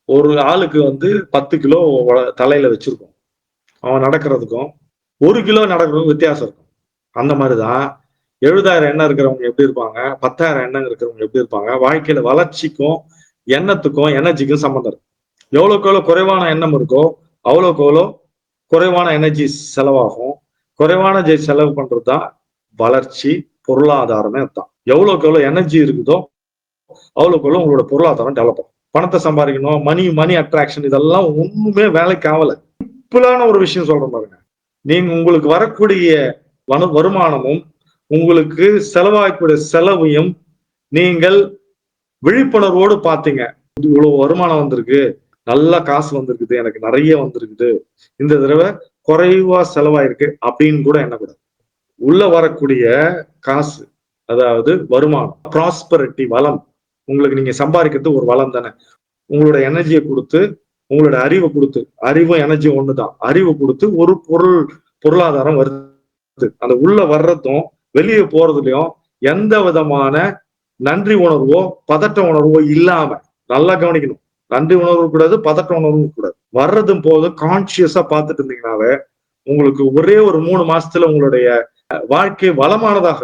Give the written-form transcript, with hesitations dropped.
ஒரு ஆளுக்கு 10 கிலோ தலையில வச்சிருக்கோம். அவன் நடக்கிறதுக்கும் 1 கிலோ நடக்கிறதுக்கும் வித்தியாசம் இருக்கும். அந்த மாதிரிதான் 70,000 எண்ணம் இருக்கிறவங்க எப்படி இருப்பாங்க, 10,000 எண்ணம் இருக்கிறவங்க எப்படி இருப்பாங்க, வாழ்க்கையில வளர்ச்சிக்கும் எண்ணத்துக்கும் எனர்ஜிக்கும் சம்பந்தம் இருக்கு. எவ்வளவுக்கு எவ்வளவு குறைவான எண்ணம் இருக்கோ அவ்வளவுக்கு எவ்வளவு குறைவான எனர்ஜி செலவாகும். குறைவான செலவு பண்றதுதான் வளர்ச்சி, பொருளாதாரமே தான். எவ்வளவுக்கு எவ்வளவு எனர்ஜி இருக்குதோ அவ்வளவுக்கு எவ்வளவு உங்களோட பொருளாதாரம் டெவலப் ஆகும். பணத்தை சம்பாதிக்கணும், மணி அட்ராக்ஷன், இதெல்லாம் ஒண்ணுமே வேலைக்கு ஆகல. சிம்பிளான ஒரு விஷயம் சொல்றேன் பாருங்க. நீங்க உங்களுக்கு வரக்கூடிய வருமானமும் உங்களுக்கு செலவாகக்கூடிய செலவையும் நீங்கள் விழிப்புணர்வோடு பாத்தீங்க. இவ்வளவு வருமானம் வந்திருக்கு, நல்ல காசு வந்திருக்குது, எனக்கு நிறைய வந்திருக்குது, இந்த தடவை குறைவா செலவாயிருக்கு அப்படின்னு கூட எண்ணக்கூடாது. உள்ள வரக்கூடிய காசு, அதாவது வருமானம், ப்ராஸ்பரிட்டி, வளம், உங்களுக்கு நீங்க சம்பாதிக்கிறது ஒரு வளம் தானே. உங்களோட எனர்ஜியை கொடுத்து, உங்களோட அறிவை கொடுத்து, அறிவும் எனர்ஜி ஒண்ணுதான், அறிவு கொடுத்து ஒரு பொருளாதாரம் வருது. அந்த உள்ள வர்றதும் வெளியே போறதுலயும் எந்த விதமான நன்றி உணர்வோ பதட்ட உணர்வோ இல்லாம, நல்லா கவனிக்கணும். நன்றி உணர்வு கூடாது, பதட்ட உணர்வும் கூடாது. வர்றதும் போது கான்சியஸா பார்த்துட்டு இருந்தீங்கன்னாவே உங்களுக்கு ஒரே ஒரு 3 மாசத்துல உங்களுடைய வாழ்க்கை வளமானதாக